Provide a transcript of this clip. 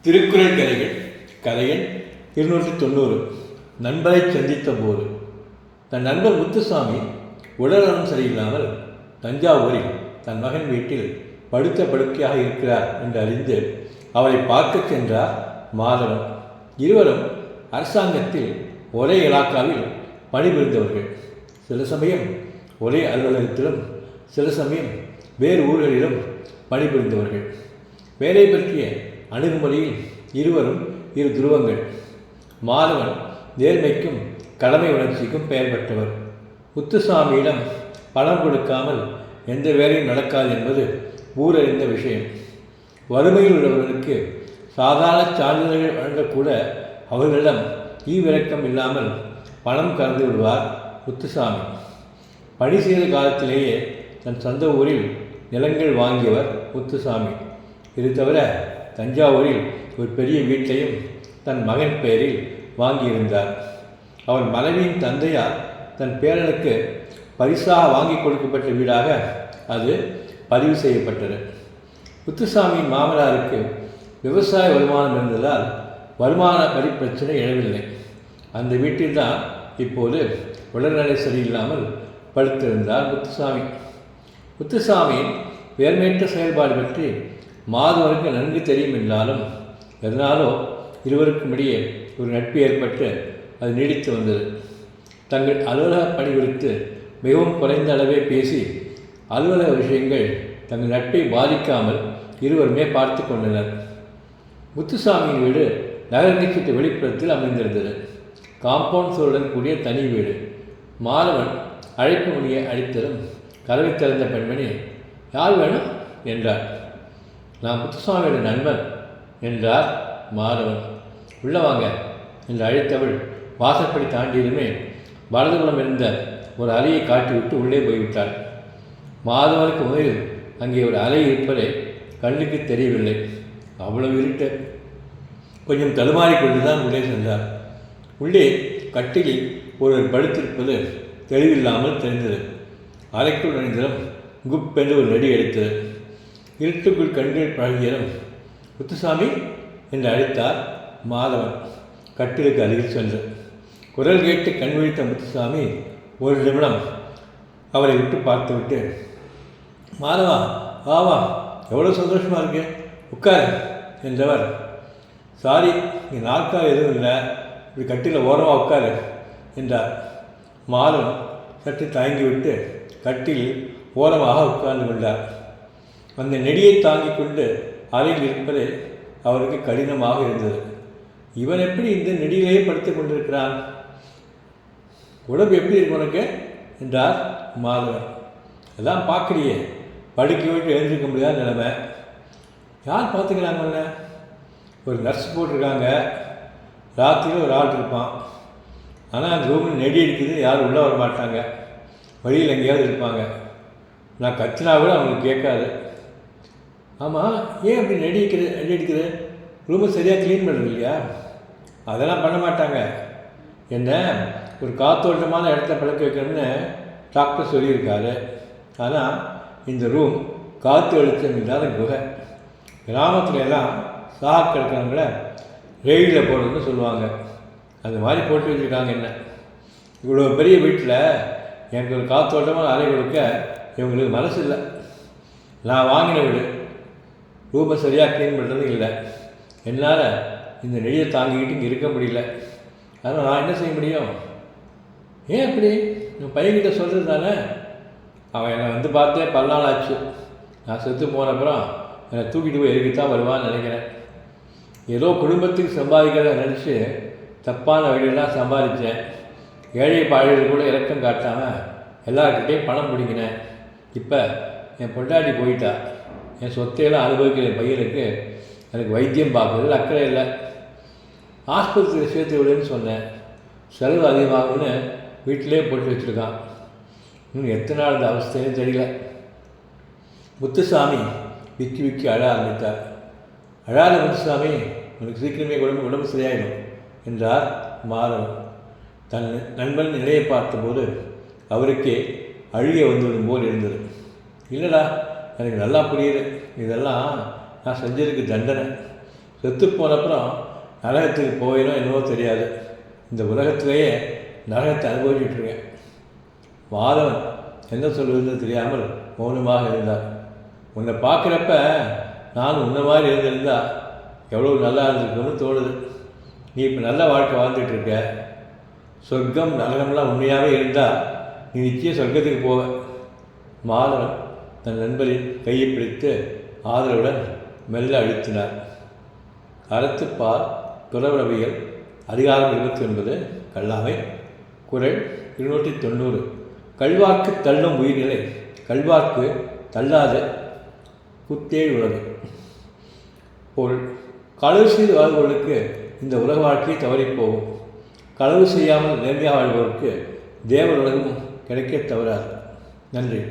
திருக்குறள் கதைகள் கதையன் 290. நண்பரை சந்தித்த போது. தன் நண்பர் முத்துசாமி உடல்நலம் சரியில்லாமல் தஞ்சாவூரில் தன் மகன் வீட்டில் படுத்த படுக்கையாக இருக்கிறார் என்று அறிந்து அவரை பார்க்கச் சென்றார் மாதவன். இருவரும் அரசாங்கத்தில் ஒரே இலாக்காவில் பணிபுரிந்தவர்கள். சில சமயம் ஒரே அலுவலகத்திலும் சில சமயம் வேறு ஊர்களிலும் பணிபுரிந்தவர்கள். வேலை பற்றிய அணுகுமுறையில் இருவரும் இரு துருவங்கள். மாதவன் நேர்மைக்கும் கடமை உணர்ச்சிக்கும் பெயர் பெற்றவர். முத்துசாமியிடம் பணம் கொடுக்காமல் எந்த வேலையும் நடக்காது என்பது ஊரறிந்த விஷயம். வறுமையில் உள்ளவர்களுக்கு சாதாரண சான்றிதழ்கள் வழங்கக்கூட அவர்களிடம் ஈவிரக்கம் இல்லாமல் பணம் கலந்து விடுவார் முத்துசாமி. பணி செய்த காலத்திலேயே தன் சொந்த ஊரில் நிலங்கள் வாங்கியவர் முத்துசாமி. இது தவிர தஞ்சாவூரில் ஒரு பெரிய வீட்டையும் தன் மகன் பெயரில் வாங்கியிருந்தார். அவர் மனைவியின் தந்தையார் தன் பேரனுக்கு பரிசாக வாங்கி கொடுக்கப்பட்ட வீடாக அது பதிவு செய்யப்பட்டது. முத்துசாமியின் மாமனாருக்கு விவசாய வருமானம் இருந்ததால் வருமான வரி பிரச்சனை எழவில்லை. அந்த வீட்டில்தான் இப்போது உடல்நிலை சரியில்லாமல் படுத்திருந்தார் முத்துசாமி. முத்துசாமியின் வேர்மேற்ற செயல்பாடு பற்றி மாதவனுக்கு நன்கு தெரியும் என்றாலும் எதனாலோ இருவருக்கும் இடையே ஒரு நட்பு ஏற்பட்டு அது நீடித்து வந்தது. தங்கள் அலுவலக பணி குறித்து மிகவும் குறைந்த அளவே பேசி அலுவலக விஷயங்கள் தங்கள் நட்பை பாதிக்காமல் இருவருமே பார்த்து கொண்டனர். முத்துசாமியின் வீடு நகரத்திற்கு வெளிப்புறத்தில் அமைந்திருந்தது. காம்பவுண்ட் சுவருடன் கூடிய தனி வீடு. மாதவன் அழைப்பு மணியை அடித்ததும் கதவை திறந்த பெண்மணி, யார் வேணும் என்றார். நான் முத்துசாமியோட நண்பன் என்றார் மாதவன். உள்ள வாங்க என்று அழைத்தவள் வாசப்படி தாண்டியதுமே வலதுபுறம் இருந்த ஒரு அலையை காட்டிவிட்டு உள்ளே போய்விட்டாள். மாதவனுக்கு முதலில் அங்கே ஒரு அலை இருப்பதை கண்ணுக்கு தெரியவில்லை. அவ்வளவு இருட்டு. கொஞ்சம் தடுமாறிக்கொண்டு தான் உள்ளே சென்றார். உள்ளே கட்டிலில் ஒருவர் படுத்திருப்பது தெளிவில்லாமல் தெரிந்தது. அறைக்குள் நுழைந்ததும் குப்பென்று ஒரு நடி எடுத்தது. இருட்டுக்குள் கண்கள் பழகியதும் முத்துசாமி என்று அழைத்தார் மாதவன். கட்டிலுக்கு அருகில் சென்று குரல் கேட்டு கண் விழித்த முத்துசாமி ஒரு நிமிடம் அவரை விட்டு பார்த்துவிட்டு, மாதவா வா, எவ்வளோ சந்தோஷமாக இருக்கு, உட்காரு என்றவர். சாரி, இங்கே நாற்கால் எதுவும் இல்லை, இப்படி கட்டில ஓரமாக உட்காரு என்றார். மாதவன் சற்று தயங்கிவிட்டு கட்டில் ஓரமாக உட்கார்ந்து கொண்டார். அந்த நெடியை தாங்கிக் கொண்டு அறையில் இருப்பது அவருக்கு கடினமாக இருந்தது. இவன் எப்படி இந்த நெடியிலேயே படுத்துக் கொண்டிருக்கிறான்? உடம்பு எப்படி இருக்கு உனக்கு என்றார் மாதவன். எல்லாம் பார்க்குறியே, படுக்க விட்டு எழுந்திருக்க முடியாத நிலைமை. யார் பார்த்துக்கிறாங்க உன்ன? ஒரு நர்ஸ் போட்டிருக்காங்க. ராத்திரியில் ஒரு ஆள் இருப்பான். ஆனால் அந்த ரூமில் நெடி அடிக்குது, யாரும் உள்ளே வர மாட்டாங்க. வழியில் எங்கேயாவது இருப்பாங்க. நான் கத்தினா கூட அவங்களுக்கு கேட்காது. ஆமாம், ஏன் அப்படி நெடி அடிக்குது? ரூமை சரியாக க்ளீன் பண்ணுறது இல்லையா? அதெல்லாம் பண்ண மாட்டாங்க. என்ன ஒரு காத்தோட்டமான இடத்துல பழக்க வைக்கணும்னு டாக்டர் சொல்லியிருக்காரு. ஆனால் இந்த ரூம் காற்று வெளிச்சம் இல்லாத குகை. கிராமத்துல எல்லாம் சாக கிடக்கிறவங்கள ரெயிலில் போடுறதுன்னு சொல்லுவாங்க. அந்த மாதிரி போட்டு வச்சுருக்காங்க. என்ன இவ்வளோ பெரிய வீட்டில் எனக்கு ஒரு காத்தோட்டமான அறை கொடுக்க இவங்களுக்கு மனசு இல்லை. நான் வாங்கின வீடு, ரூமை சரியாக க்ளீன் பண்ணுறது இல்லை. என்னால் இந்த நெடியை தாங்கிக்கிட்டு இங்கே இருக்க முடியல. அதனால் நான் என்ன செய்ய முடியும்? ஏன் அப்படி? உன் பையன்கிட்ட சொல்கிறது தானே. அவன் என்னை வந்து பார்த்தே பல நாள் ஆச்சு. நான் செத்து போனப்புறம் என்னை தூக்கிட்டு போய் எதுக்குத்தான் வருவான்னு நினைக்கிறேன். ஏதோ குடும்பத்துக்கு சம்பாதிக்கிறத நினச்சி தப்பான வழியெல்லாம் சம்பாதிச்சேன். ஏழை பாழைகள் கூட இறக்கம் காட்டாமல் எல்லாருக்கிட்டையும் பணம் பிடிங்கினேன். இப்போ என் பொண்டாட்டி போயிட்டா. என் சொத்தையெல்லாம் அனுபவிக்கிற பையனுக்கு எனக்கு வைத்தியம் பார்க்குறதுல அக்கறை இல்லை. ஆஸ்பத்திரியில் சேர்த்து விடுன்னு சொன்னேன். செலவு அதிகமாகும்னு வீட்டிலே போட்டு வச்சுருக்கான். இன்னும் எத்தனை நாள் இந்த அவஸ்தைன்னு தெரியல. முத்துசாமி விக்கி விக்கி அழ ஆரம்பித்தார். அழாத முத்துசாமி, உனக்கு சீக்கிரமே உடம்பு சரியாயிடும் என்றார் மாதவன். தன் நண்பன் நிலையை பார்த்தபோது அவருக்கே அழுகை வந்துவிடும் போல் இருந்தது. இல்லைடா, எனக்கு நல்லா புரியுது. இதெல்லாம் நான் செஞ்சதுக்கு தண்டனை. செத்து போனப்புறம் நரகத்துக்கு போயிடும் என்னவோ தெரியாது. இந்த உலகத்திலேயே நரகத்தை அனுபவிச்சுட்ருக்கேன். மாதவன் என்ன சொல்வதுன்னு தெரியாமல் மௌனமாக இருந்தார். உன்னை பார்க்குறப்ப நான் உன்ன மாதிரி இருந்திருந்தா எவ்வளோ நல்லா இருந்திருக்குன்னு தோணுது. நீ இப்போ நல்ல வாழ்க்கை வாழ்ந்துட்டுருக்க. சொர்க்கம் நரகம்லாம் உண்மையாகவே இருந்தால் நீ நிச்சயம் சொர்க்கத்துக்கு போவ. மாதவன் தன் நண்பரின் கையை பிடித்து ஆதரவுடன் மெல்ல அழுத்தினார். அறத்துப்பால் துறவரவியல் அதிகாரம் 29 கல்லாமை குறள் 290. கல்வாக்கு தள்ளும் உயிர்நிலை கல்வாக்கு தள்ளாத புத்தேழ் உலகு. பொருள்: களவு செய்து வாழ்பவர்களுக்கு இந்த உலக வாழ்க்கையை தவறிப்போகும். களவு செய்யாமல் நேர்மையாக வாழ்பவருக்கு தேவர் உலகமும் கிடைக்க தவறாது. நன்றி.